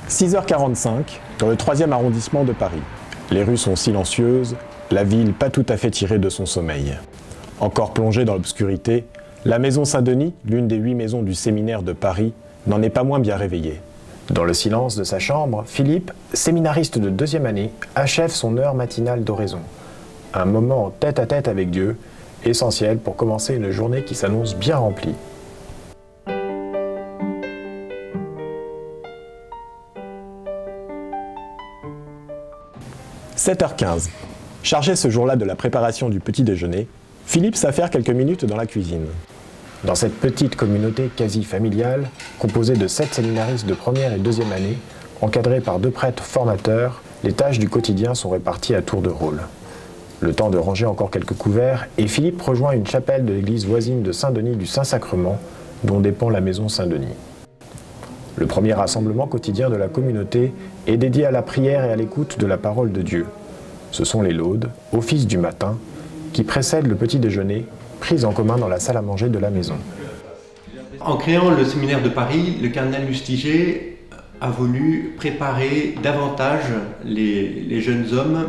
6h45, dans le 3e arrondissement de Paris. Les rues sont silencieuses, la ville pas tout à fait tirée de son sommeil. Encore plongée dans l'obscurité, la maison Saint-Denis, l'une des 8 maisons du séminaire de Paris, n'en est pas moins bien réveillée. Dans le silence de sa chambre, Philippe, séminariste de 2e année, achève son heure matinale d'oraison. Un moment en tête-à-tête avec Dieu, essentiel pour commencer une journée qui s'annonce bien remplie. « 7h15. Chargé ce jour-là de la préparation du petit déjeuner, Philippe s'affaire quelques minutes dans la cuisine. Dans cette petite communauté quasi familiale, composée de 7 séminaristes de 1re et 2e année, encadrés par 2 prêtres formateurs, les tâches du quotidien sont réparties à tour de rôle. Le temps de ranger encore quelques couverts, et Philippe rejoint une chapelle de l'église voisine de Saint-Denis du Saint-Sacrement, dont dépend la maison Saint-Denis. Le premier rassemblement quotidien de la communauté est dédié à la prière et à l'écoute de la parole de Dieu. Ce sont les laudes, office du matin, qui précèdent le petit déjeuner, pris en commun dans la salle à manger de la maison. En créant le séminaire de Paris, le cardinal Lustiger a voulu préparer davantage les jeunes hommes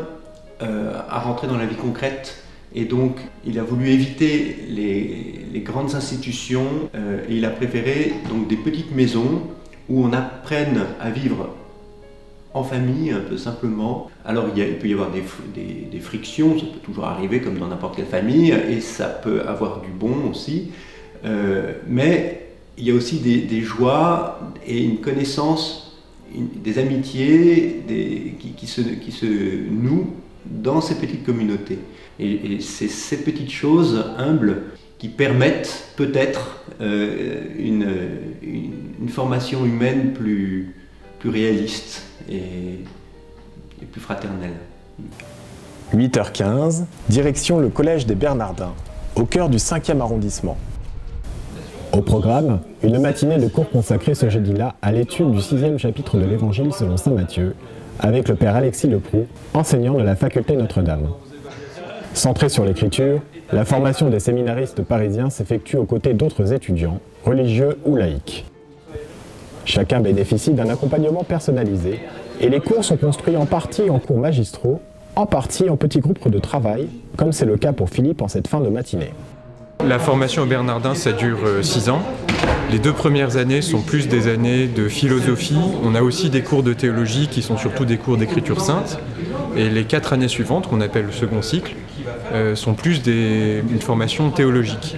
à rentrer dans la vie concrète. Et donc, il a voulu éviter les grandes institutions et il a préféré donc des petites maisons où on apprenne à vivre en famille, un peu simplement. Alors il peut y avoir des frictions, ça peut toujours arriver comme dans n'importe quelle famille, et ça peut avoir du bon aussi, mais il y a aussi des joies et une connaissance, des amitiés qui se nouent dans ces petites communautés. Et c'est ces petites choses humbles qui permettent peut-être une formation humaine plus réaliste et plus fraternelle. 8h15, direction le collège des Bernardins, au cœur du 5e arrondissement. Au programme, une matinée de cours consacrée ce jeudi-là à l'étude du 6e chapitre de l'Évangile selon saint Matthieu, avec le père Alexis Leproux, enseignant de la faculté Notre-Dame. Centré sur l'écriture, la formation des séminaristes parisiens s'effectue aux côtés d'autres étudiants, religieux ou laïcs. Chacun bénéficie d'un accompagnement personnalisé et les cours sont construits en partie en cours magistraux, en partie en petits groupes de travail, comme c'est le cas pour Philippe en cette fin de matinée. La formation au Bernardin, ça dure 6 ans. Les 2 premières années sont plus des années de philosophie. On a aussi des cours de théologie qui sont surtout des cours d'écriture sainte. Et les 4 années suivantes, qu'on appelle le second cycle, sont plus une formation théologique.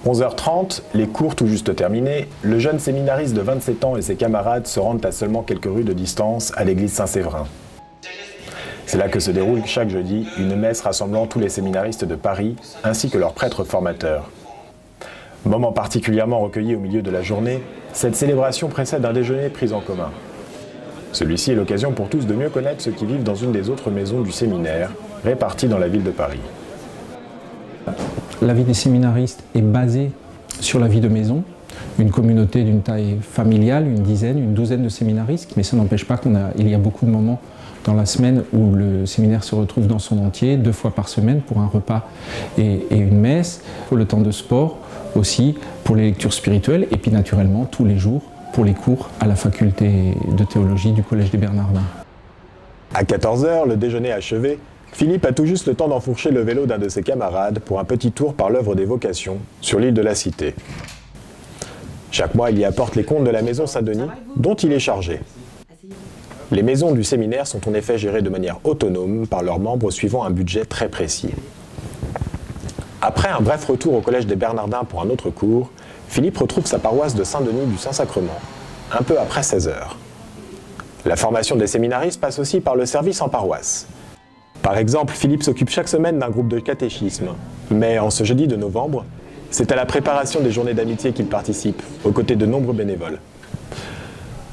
11h30, les cours tout juste terminés, le jeune séminariste de 27 ans et ses camarades se rendent à seulement quelques rues de distance à l'église Saint-Séverin. C'est là que se déroule chaque jeudi une messe rassemblant tous les séminaristes de Paris ainsi que leurs prêtres formateurs. Moment particulièrement recueilli au milieu de la journée, cette célébration précède un déjeuner pris en commun. Celui-ci est l'occasion pour tous de mieux connaître ceux qui vivent dans une des autres maisons du séminaire, réparties dans la ville de Paris. La vie des séminaristes est basée sur la vie de maison, une communauté d'une taille familiale, une dizaine, une douzaine de séminaristes, mais ça n'empêche pas qu'il y a beaucoup de moments dans la semaine où le séminaire se retrouve dans son entier, 2 fois par semaine pour un repas et une messe, pour le temps de sport aussi, pour les lectures spirituelles, et puis naturellement tous les jours pour les cours à la faculté de théologie du collège des Bernardins. À 14h, le déjeuner achevé, Philippe a tout juste le temps d'enfourcher le vélo d'un de ses camarades pour un petit tour par l'œuvre des vocations sur l'île de la Cité. Chaque mois, il y apporte les comptes de la maison Saint-Denis, dont il est chargé. Les maisons du séminaire sont en effet gérées de manière autonome par leurs membres suivant un budget très précis. Après un bref retour au collège des Bernardins pour un autre cours, Philippe retrouve sa paroisse de Saint-Denis du Saint-Sacrement, un peu après 16h. La formation des séminaristes passe aussi par le service en paroisse. Par exemple, Philippe s'occupe chaque semaine d'un groupe de catéchisme, mais en ce jeudi de novembre, c'est à la préparation des journées d'amitié qu'il participe, aux côtés de nombreux bénévoles.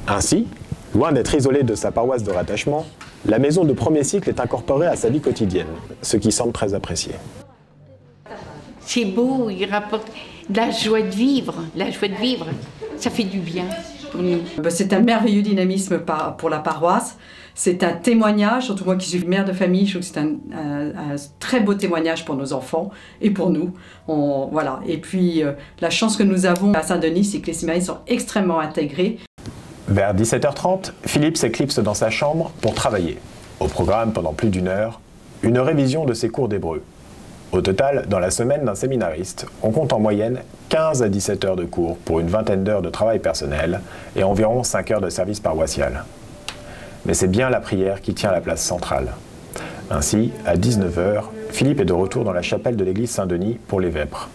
Ainsi, loin d'être isolée de sa paroisse de rattachement, la maison de 1er cycle est incorporée à sa vie quotidienne, ce qui semble très apprécié. C'est beau, il rapporte de la joie de vivre, ça fait du bien pour nous. C'est un merveilleux dynamisme pour la paroisse. C'est un témoignage, surtout moi qui suis mère de famille, je trouve que c'est un très beau témoignage pour nos enfants et pour nous. Voilà. Et puis la chance que nous avons à Saint-Denis, c'est que les séminaristes sont extrêmement intégrés. Vers 17h30, Philippe s'éclipse dans sa chambre pour travailler. Au programme, pendant plus d'1 heure, une révision de ses cours d'hébreu. Au total, dans la semaine d'un séminariste, on compte en moyenne 15 à 17 heures de cours pour une vingtaine d'heures de travail personnel et environ 5 heures de service paroissial. Mais c'est bien la prière qui tient la place centrale. Ainsi, à 19h, Philippe est de retour dans la chapelle de l'église Saint-Denis pour les vêpres.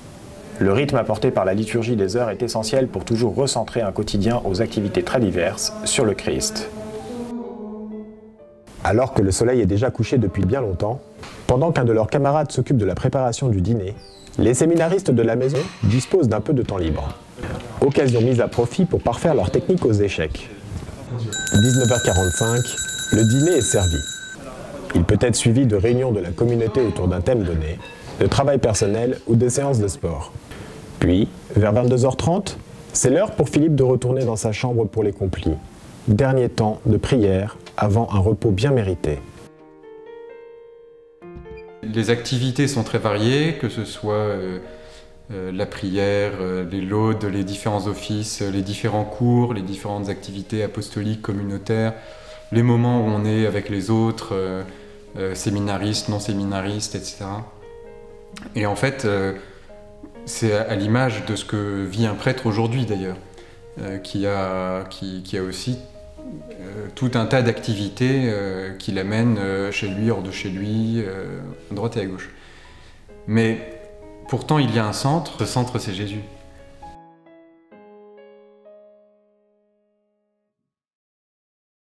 Le rythme apporté par la liturgie des heures est essentiel pour toujours recentrer un quotidien aux activités très diverses sur le Christ. Alors que le soleil est déjà couché depuis bien longtemps, pendant qu'un de leurs camarades s'occupe de la préparation du dîner, les séminaristes de la maison disposent d'un peu de temps libre. Occasion mise à profit pour parfaire leur technique aux échecs. 19h45, le dîner est servi. Il peut être suivi de réunions de la communauté autour d'un thème donné, de travail personnel ou de séances de sport. Puis, vers 22h30, c'est l'heure pour Philippe de retourner dans sa chambre pour les complis. Dernier temps de prière avant un repos bien mérité. Les activités sont très variées, que ce soit la prière, les laudes, les différents offices, les différents cours, les différentes activités apostoliques, communautaires, les moments où on est avec les autres, séminaristes, non séminaristes, etc. Et en fait, c'est à l'image de ce que vit un prêtre aujourd'hui d'ailleurs, qui a aussi tout un tas d'activités qui l'amènent chez lui, hors de chez lui, à droite et à gauche. Mais pourtant, il y a un centre. Ce centre, c'est Jésus.